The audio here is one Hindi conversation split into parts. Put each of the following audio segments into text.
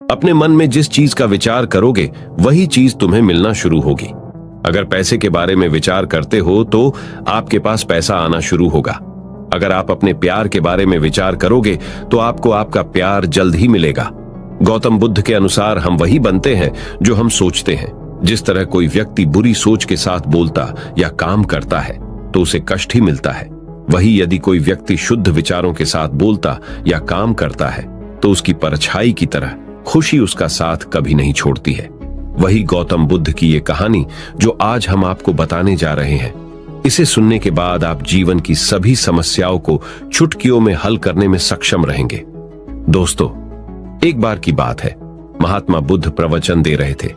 अपने मन में जिस चीज का विचार करोगे वही चीज तुम्हें मिलना शुरू होगी। अगर पैसे के बारे में विचार करते हो तो आपके पास पैसा आना शुरू होगा। अगर आप अपने प्यार के बारे में विचार करोगे तो आपको आपका प्यार जल्द ही मिलेगा। गौतम बुद्ध के अनुसार हम वही बनते हैं जो हम सोचते हैं। जिस तरह कोई व्यक्ति बुरी सोच के साथ बोलता या काम करता है तो उसे कष्ट ही मिलता है, वही यदि कोई व्यक्ति शुद्ध विचारों के साथ बोलता या काम करता है तो उसकी परछाई की तरह खुशी उसका साथ कभी नहीं छोड़ती है। वही गौतम बुद्ध की ये कहानी जो आज हम आपको बताने जा रहे हैं। इसे सुनने के बाद आप जीवन की सभी समस्याओं को चुटकियों में हल करने में सक्षम रहेंगे। दोस्तों, एक बार की बात है, महात्मा बुद्ध प्रवचन दे रहे थे।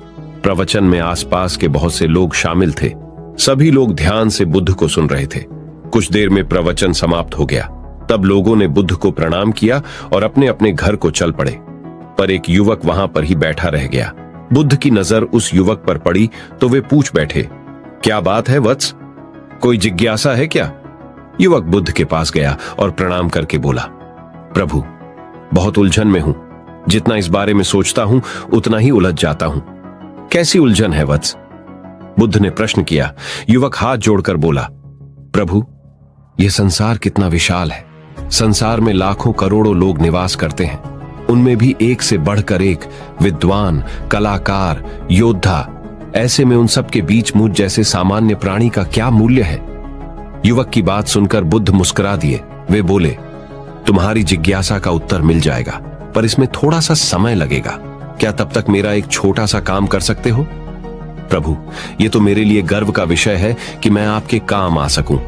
प्रवचन में आसपास के बहुत से लोग शामिल थे। सभी लोग ध्यान से बुद्ध को सुन रहे थे। कुछ देर में प्रवचन समाप्त हो गया। तब लोगों ने बुद्ध को प्रणाम किया और अपने अपने घर को चल पड़े। पर एक युवक वहां पर ही बैठा रह गया। बुद्ध की नजर उस युवक पर पड़ी तो वे पूछ बैठे, क्या बात है वत्स, कोई जिज्ञासा है क्या? युवक बुद्ध के पास गया और प्रणाम करके बोला, प्रभु, बहुत उलझन में हूं। जितना इस बारे में सोचता हूं उतना ही उलझ जाता हूं। कैसी उलझन है वत्स? बुद्ध ने प्रश्न किया। युवक हाथ जोड़कर बोला, प्रभु, यह संसार कितना विशाल है। संसार में लाखों करोड़ों लोग निवास करते हैं। उनमें भी एक से बढ़कर एक विद्वान, कलाकार, योद्धा। ऐसे में उन सब के बीच मुझ जैसे सामान्य प्राणी का क्या मूल्य है? युवक की बात सुनकर बुद्ध मुस्कुरा दिए। वे बोले, तुम्हारी जिज्ञासा का उत्तर मिल जाएगा, पर इसमें थोड़ा सा समय लगेगा। क्या तब तक मेरा एक छोटा सा काम कर सकते हो? प्रभु, यह तो मेरे लिए गर्व का विषय है कि मैं आपके काम आ सकूं।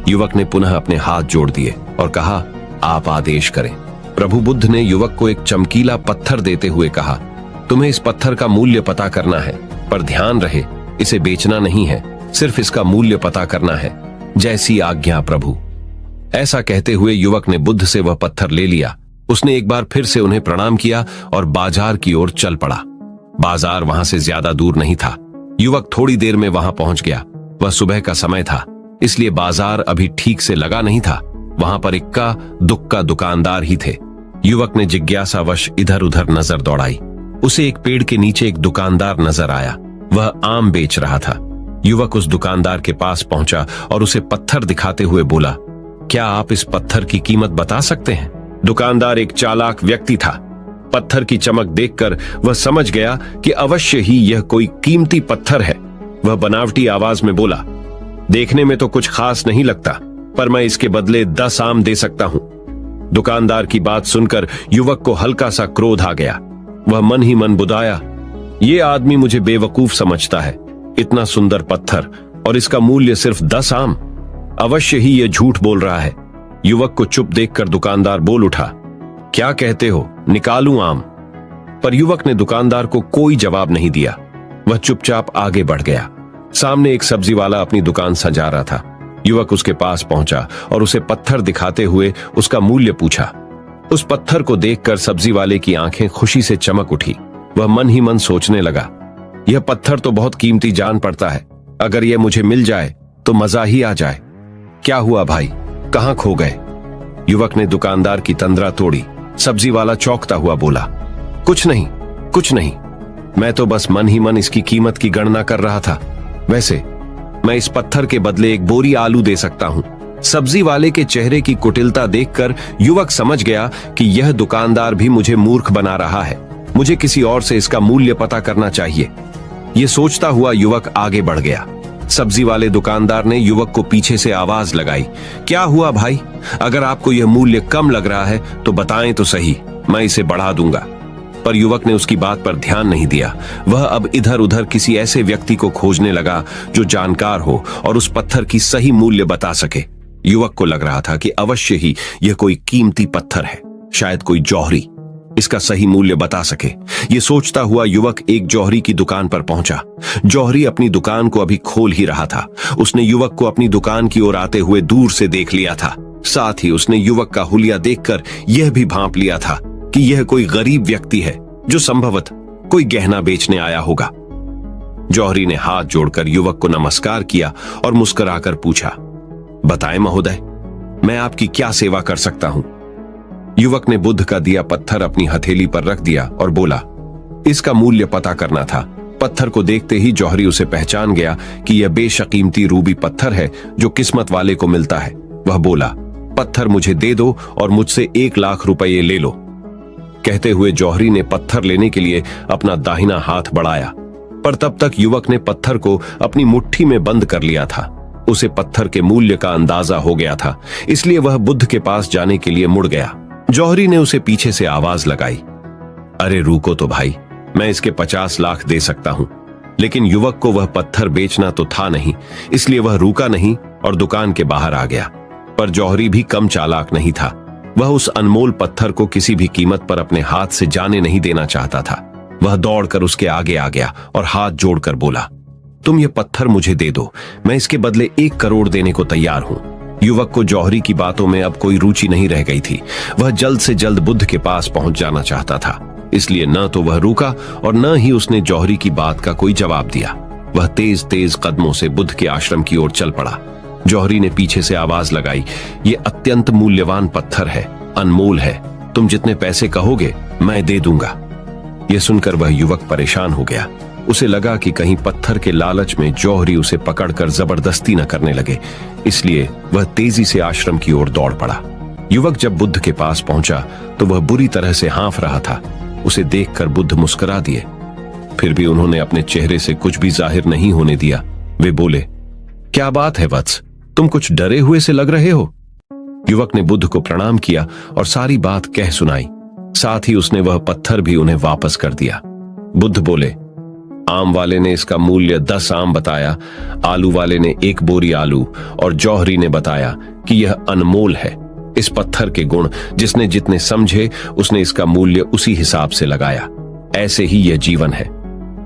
युवक ने पुनः अपने हाथ जोड़ दिए और कहा, आप आदेश करें। प्रभु बुद्ध ने युवक को एक चमकीला पत्थर देते हुए कहा, तुम्हें इस पत्थर का मूल्य पता करना है, पर ध्यान रहे, इसे बेचना नहीं है, सिर्फ इसका मूल्य पता करना है। जैसी आज्ञा प्रभु। ऐसा कहते हुए युवक ने बुद्ध से वह पत्थर ले लिया। उसने एक बार फिर से उन्हें प्रणाम किया और बाजार की ओर चल पड़ा। बाजार वहां से ज्यादा दूर नहीं था। युवक थोड़ी देर में वहां पहुंच गया। वह सुबह का समय था, इसलिए बाजार अभी ठीक से लगा नहीं था। वहां पर इक्का दुक्का दुकानदार ही थे। युवक ने जिज्ञासावश इधर उधर नजर दौड़ाई। उसे एक पेड़ के नीचे एक दुकानदार नजर आया। वह आम बेच रहा था। युवक उस दुकानदार के पास पहुंचा और उसे पत्थर दिखाते हुए बोला, क्या आप इस पत्थर की कीमत बता सकते हैं? दुकानदार एक चालाक व्यक्ति था। पत्थर की चमक देखकर वह समझ गया कि अवश्य ही यह कोई कीमती पत्थर है। वह बनावटी आवाज में बोला, देखने में तो कुछ खास नहीं लगता, पर मैं इसके बदले 10 आम दे सकता हूं। दुकानदार की बात सुनकर युवक को हल्का सा क्रोध आ गया। वह मन ही मन बुदाया, ये आदमी मुझे बेवकूफ समझता है। इतना सुंदर पत्थर और इसका मूल्य सिर्फ 10 आम। अवश्य ही यह झूठ बोल रहा है। युवक को चुप देखकर दुकानदार बोल उठा, क्या कहते हो, निकालूं आम? पर युवक ने दुकानदार को कोई जवाब नहीं दिया। वह चुपचाप आगे बढ़ गया। सामने एक सब्जी वाला अपनी दुकान सजा रहा था। युवक उसके पास पहुंचा और उसे पत्थर दिखाते हुए उसका मूल्य पूछा। उस पत्थर को देखकर सब्जी वाले की आंखें खुशी से चमक उठी। वह मन ही मन सोचने लगा, यह पत्थर तो बहुत कीमती जान पड़ता है। अगर यह मुझे मिल जाए तो मजा ही आ जाए। क्या हुआ भाई, कहां खो गए? युवक ने दुकानदार की तंद्रा तोड़ी। सब्जी वाला चौंकता हुआ बोला, कुछ नहीं, कुछ नहीं, मैं तो बस मन ही मन इसकी कीमत की गणना कर रहा था। वैसे मैं इस पत्थर के बदले एक बोरी आलू दे सकता हूं। सब्जी वाले के चेहरे की कुटिलता देखकर युवक समझ गया कि यह दुकानदार भी मुझे मूर्ख बना रहा है। मुझे किसी और से इसका मूल्य पता करना चाहिए। यह सोचता हुआ युवक आगे बढ़ गया। सब्जी वाले दुकानदार ने युवक को पीछे से आवाज लगाई, क्या हुआ भाई, अगर आपको यह मूल्य कम लग रहा है तो बताएं तो सही, मैं इसे बढ़ा दूंगा। पर युवक ने उसकी बात पर ध्यान नहीं दिया। वह अब इधर उधर किसी ऐसे व्यक्ति को खोजने लगा जो जानकार हो और उस पत्थर की सही मूल्य बता सके। युवक को लग रहा था कि अवश्य ही यह कोई कीमती पत्थर है, शायद कोई जौहरी इसका सही मूल्य बता सके। ये सोचता हुआ युवक एक जौहरी की दुकान पर पहुंचा। जौहरी अपनी दुकान को अभी खोल ही रहा था। उसने युवक को अपनी दुकान की ओर आते हुए दूर से देख लिया था। साथ ही उसने युवक का हुलिया देखकर यह भी भांप लिया था कि यह कोई गरीब व्यक्ति है जो संभवतः कोई गहना बेचने आया होगा। जौहरी ने हाथ जोड़कर युवक को नमस्कार किया और मुस्कुराकर पूछा, बताएं महोदय, मैं आपकी क्या सेवा कर सकता हूं? युवक ने बुद्ध का दिया पत्थर अपनी हथेली पर रख दिया और बोला, इसका मूल्य पता करना था। पत्थर को देखते ही जौहरी उसे पहचान गया कि यह बेशकीमती रूबी पत्थर है जो किस्मत वाले को मिलता है। वह बोला, पत्थर मुझे दे दो और मुझसे 1 लाख रुपये ले लो। कहते हुए जौहरी ने पत्थर लेने के लिए अपना दाहिना हाथ बढ़ाया, पर तब तक युवक ने पत्थर को अपनी मुट्ठी में बंद कर लिया था। उसे पत्थर के मूल्य का अंदाजा हो गया था, इसलिए वह बुद्ध के पास जाने के लिए मुड़ गया। जौहरी ने उसे पीछे से आवाज लगाई, अरे रुको तो भाई, मैं इसके 50 लाख दे सकता हूं। लेकिन युवक को वह पत्थर बेचना तो था नहीं, इसलिए वह रुका नहीं और दुकान के बाहर आ गया। पर जौहरी भी कम चालाक नहीं था। वह उस अनमोल पत्थर को किसी भी कीमत पर अपने हाथ से जाने नहीं देना चाहता था। वह दौड़कर उसके आगे आ गया और हाथ जोड़कर बोला, तुम ये पत्थर मुझे दे दो, मैं इसके बदले 1 करोड़ देने को तैयार हूं। युवक को जौहरी की बातों में अब कोई रुचि नहीं रह गई थी। वह जल्द से जल्द बुद्ध के पास पहुंच जाना चाहता था, इसलिए न तो वह रुका और न ही उसने जौहरी की बात का कोई जवाब दिया। वह तेज तेज कदमों से बुद्ध के आश्रम की ओर चल पड़ा। जौहरी ने पीछे से आवाज लगाई, ये अत्यंत मूल्यवान पत्थर है, अनमोल है, तुम जितने पैसे कहोगे मैं दे दूंगा। यह सुनकर वह युवक परेशान हो गया। उसे लगा कि कहीं पत्थर के लालच में जौहरी उसे पकड़कर जबरदस्ती न करने लगे, इसलिए वह तेजी से आश्रम की ओर दौड़ पड़ा। युवक जब बुद्ध के पास पहुंचा तो वह बुरी तरह से हाँफ रहा था। उसे देखकर बुद्ध मुस्कुरा दिए, फिर भी उन्होंने अपने चेहरे से कुछ भी जाहिर नहीं होने दिया। वे बोले, क्या बात है वत्स, तुम कुछ डरे हुए से लग रहे हो। युवक ने बुद्ध को प्रणाम किया और सारी बात कह सुनाई। साथ ही उसने वह पत्थर भी उन्हें वापस कर दिया। बुद्ध बोले, आम वाले ने इसका मूल्य 10 आम बताया, आलू वाले ने 1 बोरी आलू और जौहरी ने बताया कि यह अनमोल है। इस पत्थर के गुण जिसने जितने समझे उसने इसका मूल्य उसी हिसाब से लगाया। ऐसे ही यह जीवन है।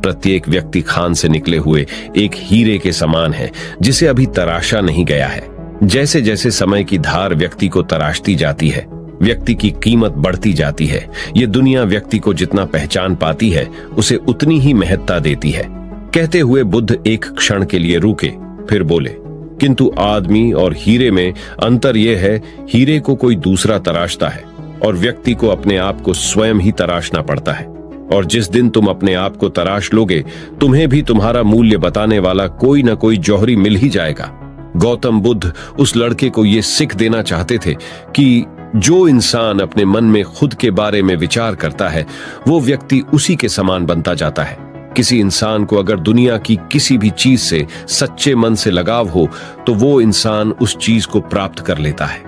प्रत्येक व्यक्ति खान से निकले हुए एक हीरे के समान है जिसे अभी तराशा नहीं गया है। जैसे जैसे समय की धार व्यक्ति को तराशती जाती है, व्यक्ति की कीमत बढ़ती जाती है। ये दुनिया व्यक्ति को जितना पहचान पाती है उसे उतनी ही महत्ता देती है। कहते हुए बुद्ध एक क्षण के लिए रुके, फिर बोले, किंतु आदमी और हीरे में अंतर यह है, हीरे को कोई दूसरा तराशता है और व्यक्ति को अपने आप को स्वयं ही तराशना पड़ता है। और जिस दिन तुम अपने आप को तराश लोगे, तुम्हें भी तुम्हारा मूल्य बताने वाला कोई न कोई जौहरी मिल ही जाएगा। गौतम बुद्ध उस लड़के को ये सिख देना चाहते थे कि जो इंसान अपने मन में खुद के बारे में विचार करता है वो व्यक्ति उसी के समान बनता जाता है। किसी इंसान को अगर दुनिया की किसी भी चीज से सच्चे मन से लगाव हो तो वो इंसान उस चीज को प्राप्त कर लेता है।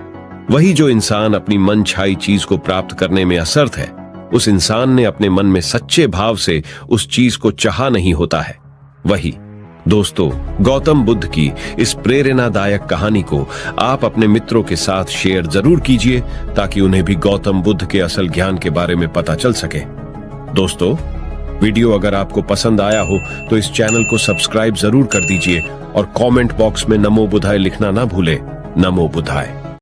वही जो इंसान अपनी मन छाई चीज को प्राप्त करने में असमर्थ है, उस इंसान ने अपने मन में सच्चे भाव से उस चीज को चाहा नहीं होता है। वही दोस्तों, गौतम बुद्ध की इस प्रेरणादायक कहानी को आप अपने मित्रों के साथ शेयर जरूर कीजिए ताकि उन्हें भी गौतम बुद्ध के असल ज्ञान के बारे में पता चल सके। दोस्तों, वीडियो अगर आपको पसंद आया हो तो इस चैनल को सब्सक्राइब जरूर कर दीजिए और कमेंट बॉक्स में नमो बुद्धाय लिखना ना भूले। नमो बुद्धाय।